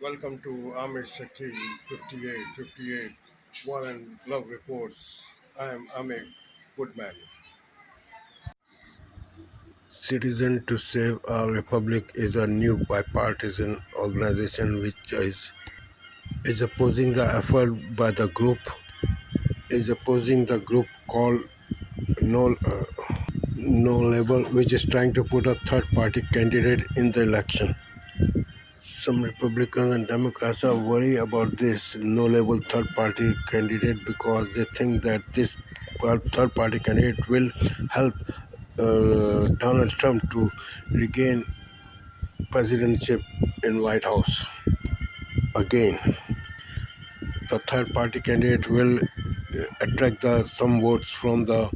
Welcome to Amish Shakil 5858 War and Love Reports. I am Amir Goodman. Citizen to Save Our Republic is a new bipartisan organization which is opposing the effort by the group called No No Label, which is trying to put a third party candidate in the election. Some Republicans and Democrats are worried about this no-label third-party candidate because they think that this third-party candidate will help Donald Trump to regain presidency in White House again. The third-party candidate will attract some votes from the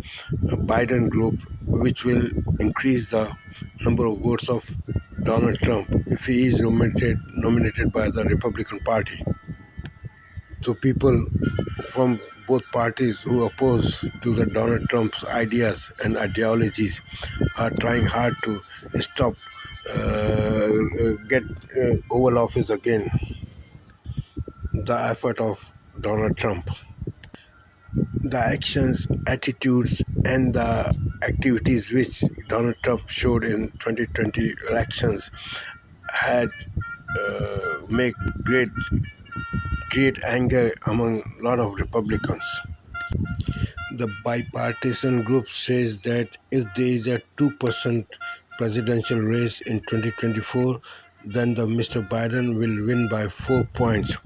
Biden group, which will increase the number of votes of Donald Trump if he is nominated by the Republican Party. So people from both parties who oppose to the Donald Trump's ideas and ideologies are trying hard to stop get Oval Office again. The effort of Donald Trump, the actions, attitudes, and the activities which Donald Trump showed in 2020 elections had make create anger among a lot of Republicans. The bipartisan group says that if there is a 2% presidential race in 2024, then the Mr. Biden will win by 4 points.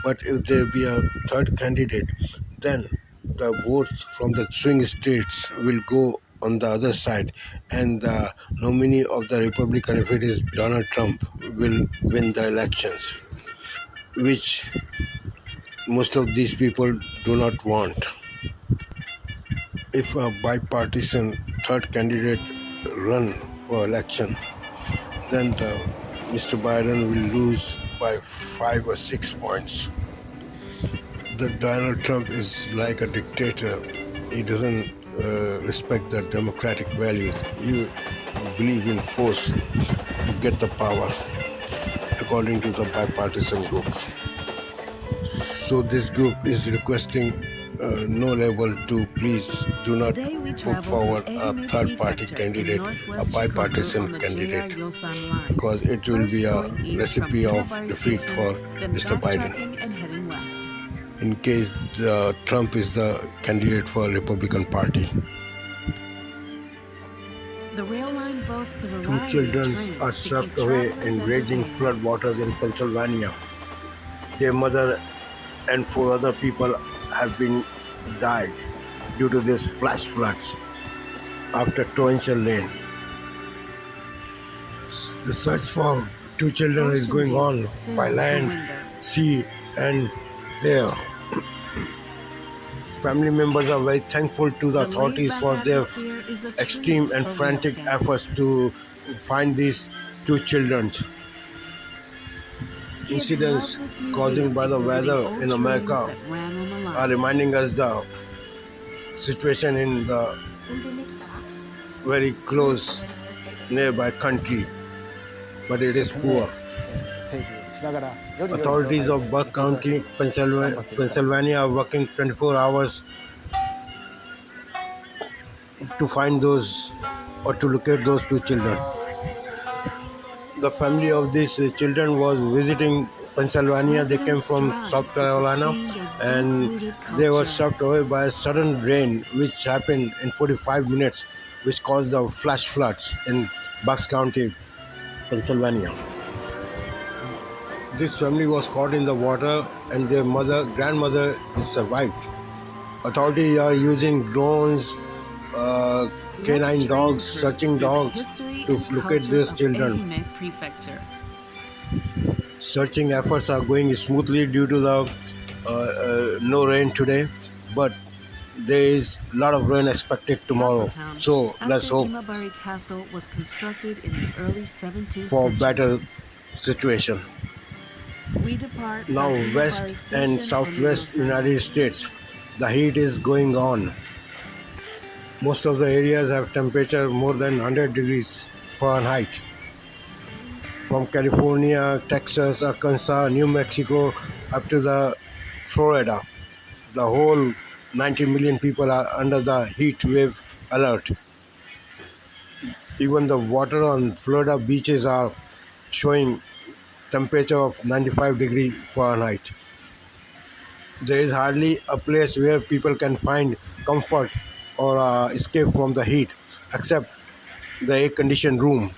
But if there be a third candidate, then the votes from the swing states will go on the other side, and the nominee of the Republican, if it is Donald Trump, will win the elections, which most of these people do not want. If a bipartisan third candidate run for election, then Mr. Biden will lose by 5 or 6 points. The Donald Trump is like a dictator. He doesn't respect the democratic values. He believes in force to get the power, according to the bipartisan group. So this group is requesting No Label to please do not put forward a third-party candidate, a bipartisan candidate, because it will be a recipe of defeat for Mr. Biden. In case Trump is the candidate for Republican Party. Two children are swept away in raging floodwaters in Pennsylvania. Their mother and 4 other people have been died due to this flash floods after torrential rain. The search for 2 children is going on by land, sea, and air. Family members are very thankful to the authorities for their extreme and frantic efforts to find these 2 children. Incidents caused by the weather in America are reminding us the situation in the very close nearby country, but it is poor. Authorities of Buck County, Pennsylvania are working 24 hours to find those or to locate those 2 children. The family of these children was visiting Pennsylvania. They came from South Carolina, and they were swept away by a sudden rain which happened in 45 minutes, which caused the flash floods in Bucks County, Pennsylvania. This family was caught in the water, and their grandmother survived. Authorities are using drones, canine dogs, searching dogs to locate these children. Searching efforts are going smoothly due to the no rain today, but there is a lot of rain expected tomorrow. So let's hope for a better situation. Now west and southwest United States, the heat is going on. Most of the areas have temperature more than 100 degrees Fahrenheit. from California, Texas, Arkansas, New Mexico, up to the Florida. The whole 90 million people are under the heat wave alert. Even the water on Florida beaches are showing temperature of 95 degree Fahrenheit. There is hardly a place where people can find comfort or escape from the heat except the air conditioned room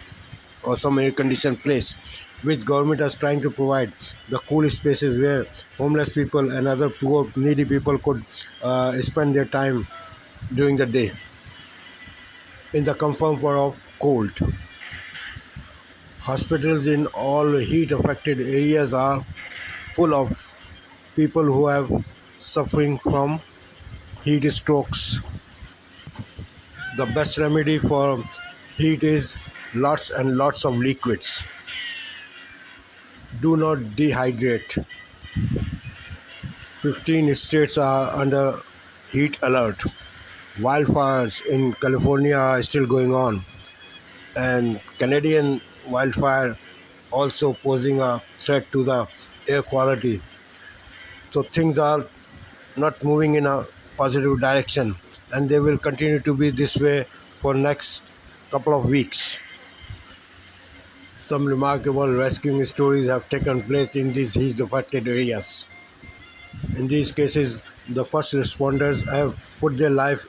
or some air conditioned place, which government is trying to provide the cool spaces where homeless people and other poor needy people could spend their time during the day in the comfort of cold. Hospitals in all heat affected areas are full of people who have suffering from heat strokes. The best remedy for heat is lots and lots of liquids. Do not dehydrate. 15 states are under heat alert. Wildfires in California are still going on, and Canadian wildfire also posing a threat to the air quality. So things are not moving in a positive direction, and they will continue to be this way for next couple of weeks. Some remarkable rescuing stories have taken place in these heat affected areas. In these cases, the first responders have put their life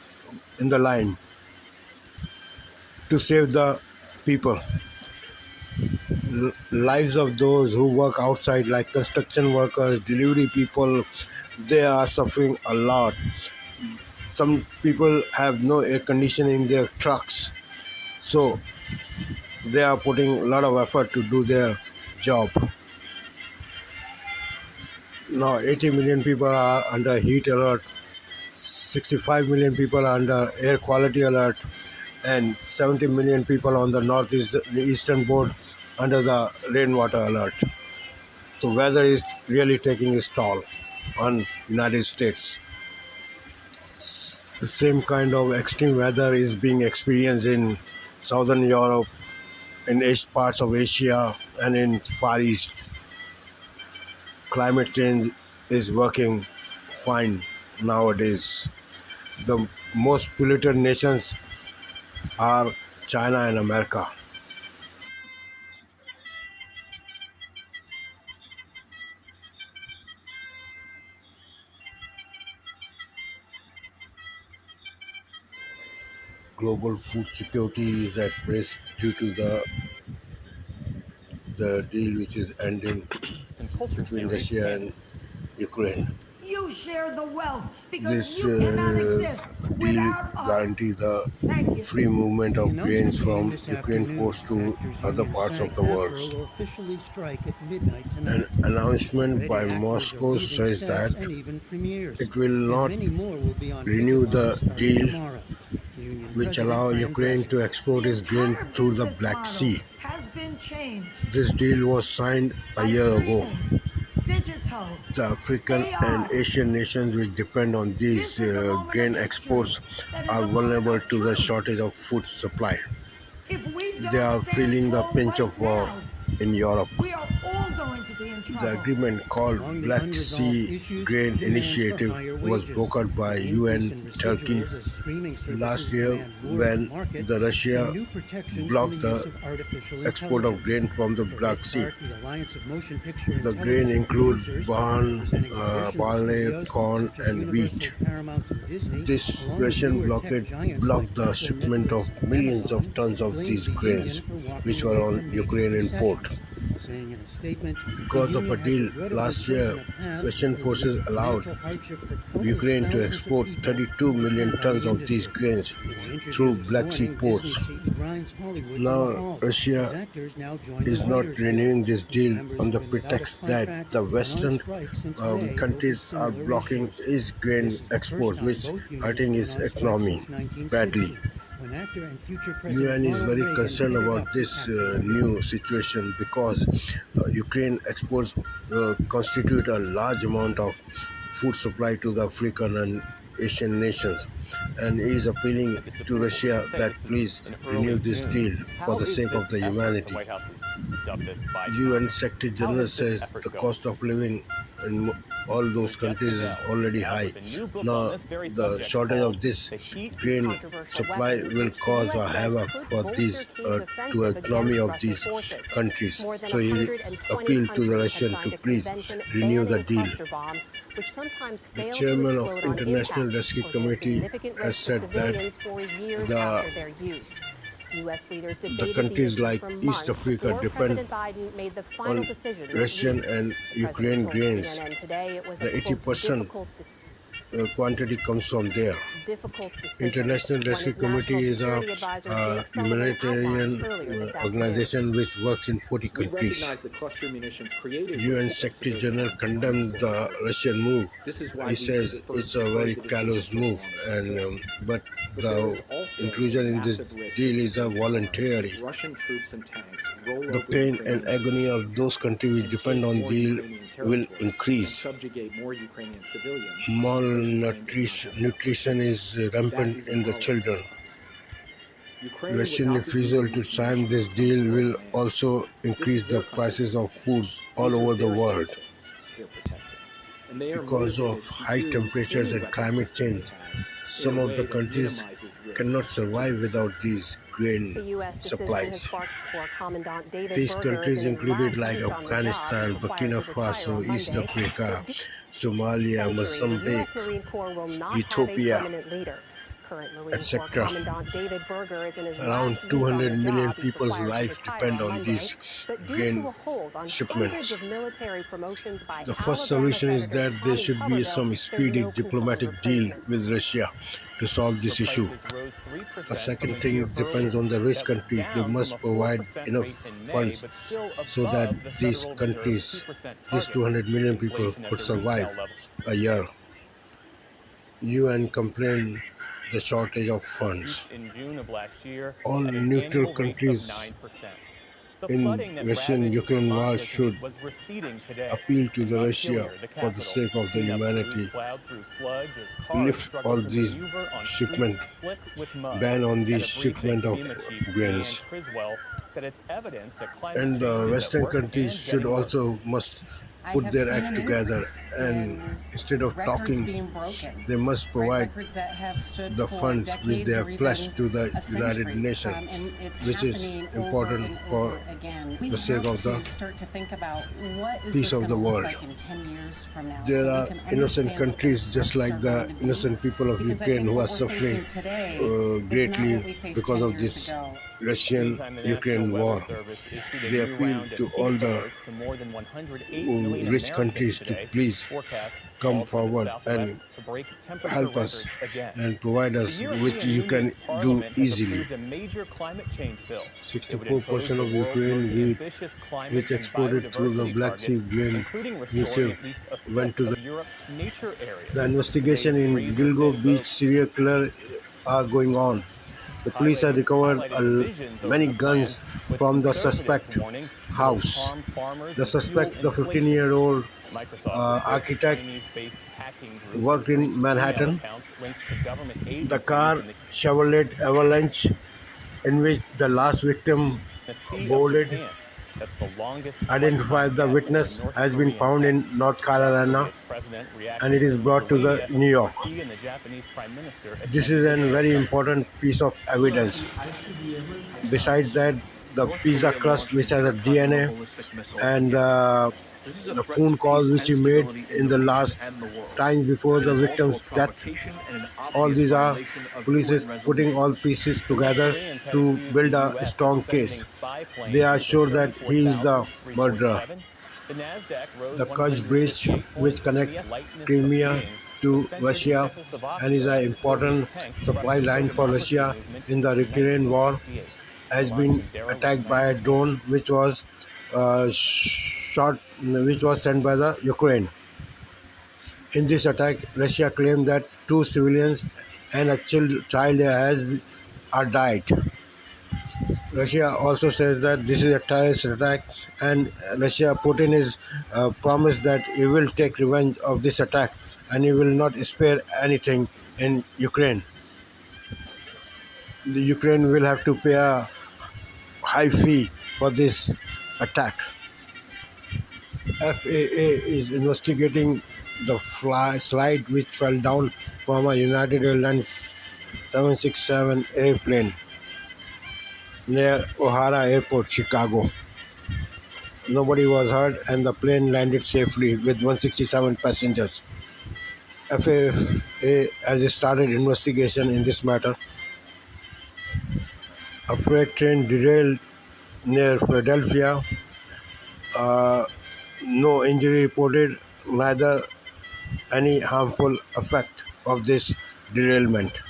in the line to save the people. Lives of those who work outside, like construction workers, delivery people, they are suffering a lot. Some people have no air conditioning in their trucks, so they are putting a lot of effort to do their job. Now 80 million people are under heat alert, 65 million people are under air quality alert, and 70 million people on the eastern board under the rainwater alert. So weather is really taking its toll on United States. The same kind of extreme weather is being experienced in Southern Europe, in parts of Asia, and in Far East. Climate change is working fine nowadays. The most polluted nations are China and America. Global food security is at risk due to the deal which is ending between Russia and Ukraine. You share the wealth because This you cannot exist deal without us. guarantees the Thank you. free movement of The grains from announcement came this Ukraine afternoon. ports to Actors other Union parts of the SAG-AFTRA world. will officially strike at midnight An tonight. announcement by Already actors Moscow are leaving says sets that and even premieres. it will And not many more will be on renew picket the lines starting deal tomorrow. Union which President allow Fran Ukraine Drescher. to export its grain through the Black Sea. Has been changed. This deal was signed a year ago. Digital. The African and Asian nations which depend on these grain exports are vulnerable to the shortage of food supply. They are feeling the pinch of war in Europe. We are all going to be in trouble. The agreement called Among the Black unresolved Sea issues, Grain demands for Initiative higher was wages, brokered by an UN increase in Turkey residuals as streaming services last year demand more when market, the Russia and new protections blocked from the use of artificial export of intelligence. grain from the For Black its Sea. part, the Alliance of Motion Picture The grain Intelligence includes Producers, barn, representing commercial barley, studios corn, such as and Universal, wheat. Paramount, and Disney, This along with Russian newer tech blockade giants blocked like the Apple, shipment of Netflix, and millions Amazon, of tons of blamed these the grains, union for walking which were away on from major Ukrainian port. concessions, saying in a statement, Because the of a union has deal regrettably last year, chosen a path Russian that will forces lead to allowed financial hardship for countless Ukraine to thousands of export people 32 million by the tons of these industry. grains In an interview through this Black Sea morning, ports. Disney CEO grinds Hollywood to a Now, halt Russia as actors now join is the not writers' renewing guild, this whose deal members on the have been without a pretext that contract the and on Western strike since May over countries are similar blocking issues. its grain This is the first exports, time which both unions hurting have its been on strike economy since 1960, badly. when actor and future UN President is Ronald very Reagan concerned headed about up the this actor new situation because Ukraine exports constitute a large amount of food supply to the African and Asian nations, and is appealing to Russia that please renew this deal for the sake of the humanity. UN Secretary General says the cost of living in all those countries is already high. Now, the shortage of this grain supply will cause a havoc for these to economy of these countries. So he appealed to the Russian to please renew the deal. The chairman of International Rescue Committee has said that the countries like East Africa depend on Russian and Ukraine grains. The 80% quantity comes from there. International Rescue Committee is a humanitarian organization which works in 40 countries. UN Secretary General condemned the Russian move. He says it's a very callous move, and but the inclusion in this deal is a voluntary. The pain and agony of those countries which depend on deal will increase. Malnutrition is rampant in the children. Russian refusal to sign this deal will also increase the prices of foods all over the world. Because of high temperatures and climate change, some of the countries cannot survive without these grain supplies. These countries included like Afghanistan, Burkina Faso, East Africa, Somalia, Mozambique, Ethiopia, etc. Around 200 million people's lives depend on these grain shipments. The first solution is that there should be some speedy diplomatic deal with Russia to solve this issue. The second thing depends on the rich countries. They must provide enough funds so that these countries, these 200 million people, could survive a year. UN complained the shortage of funds. In June of last year, all neutral countries in Russian-Ukraine war should appeal to the Russia for the sake of the humanity, lift all these shipment, ban on these shipment of grains. And the Western countries should also must put their act together, and instead of talking, they must provide the funds which they have pledged to the United Nations, which is important for the sake of the peace of the world. There are innocent countries just like the innocent people of Ukraine who are suffering greatly because of this Russian-Ukraine war. They appeal to all the rich countries to please come forward and help us and provide us, which you can do easily. 64% of Ukraine wheat, which exported through the Black Sea grain initiative, went to the investigation in Gilgo Beach serial killer are going on. The police have recovered many guns from the suspect house. The suspect, the 15-year-old architect, worked in Manhattan. The car Chevrolet Avalanche, in which the last victim boarded, identified the witness, has been found in North Carolina, and it is brought to the New York. This is a very important piece of evidence. Besides that, the pizza crust which has a DNA, and the phone calls which he made in the last time before the victim's death. All these are police is putting all pieces together to build a strong case. They are sure that he is the murderer. The Kerch Bridge, which connects Crimea to Russia and is an important supply line for Russia in the Ukraine war, has been attacked by a drone which was sent by the Ukraine. In this attack, Russia claimed that 2 civilians and a child are died. Russia also says that this is a terrorist attack, and Putin is promised that he will take revenge of this attack and he will not spare anything in Ukraine. The Ukraine will have to pay a high fee for this attack. FAA is investigating the slide which fell down from a United Airlines 767 airplane near O'Hara Airport, Chicago. Nobody was hurt and the plane landed safely with 167 passengers. FAA has started investigation in this matter. A freight train derailed near Philadelphia. No injury reported, neither any harmful effect of this derailment.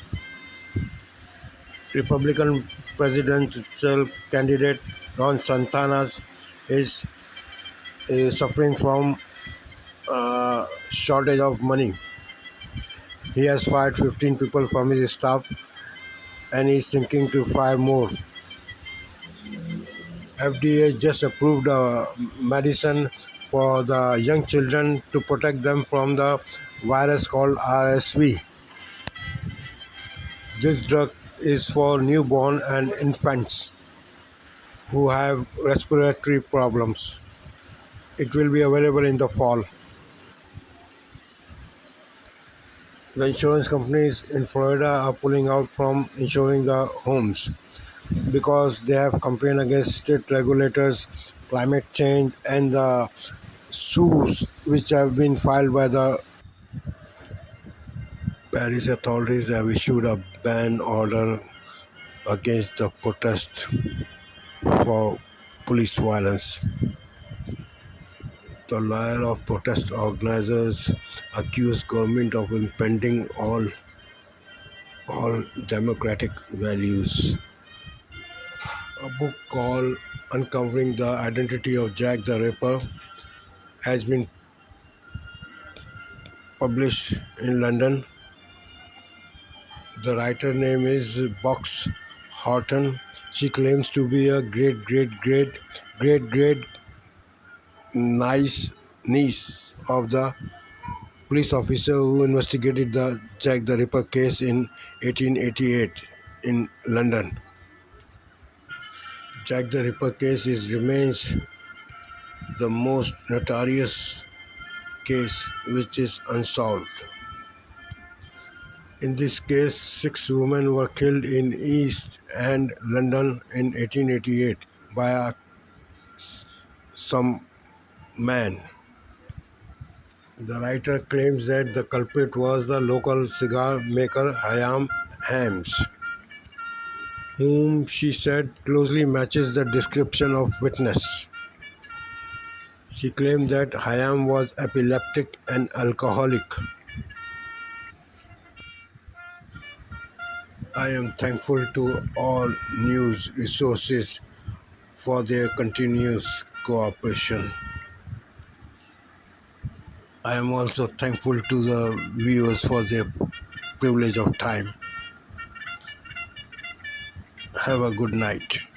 Republican presidential candidate Ron DeSantis is suffering from shortage of money. He has fired 15 people from his staff and he is thinking to fire more. FDA just approved a medicine for the young children to protect them from the virus called RSV. This drug is for newborn and infants who have respiratory problems. It will be available in the fall. The insurance companies in Florida are pulling out from insuring the homes because they have complained against state regulators, climate change, and the suits which have been filed by the Paris authorities have issued a ban order against the protest for police violence. The lawyer of protest organizers accused government of impeding all democratic values. A book called Uncovering the Identity of Jack the Ripper has been published in London. The writer name is Box Horton. She claims to be a great niece of the police officer who investigated the Jack the Ripper case in 1888 in London. Jack the Ripper case remains the most notorious case which is unsolved. In this case, 6 women were killed in East End, London in 1888 by some man. The writer claims that the culprit was the local cigar maker Hayam Hams, whom she said closely matches the description of witness. She claimed that Hayam was epileptic and alcoholic. I am thankful to all news resources for their continuous cooperation. I am also thankful to the viewers for their privilege of time. Have a good night.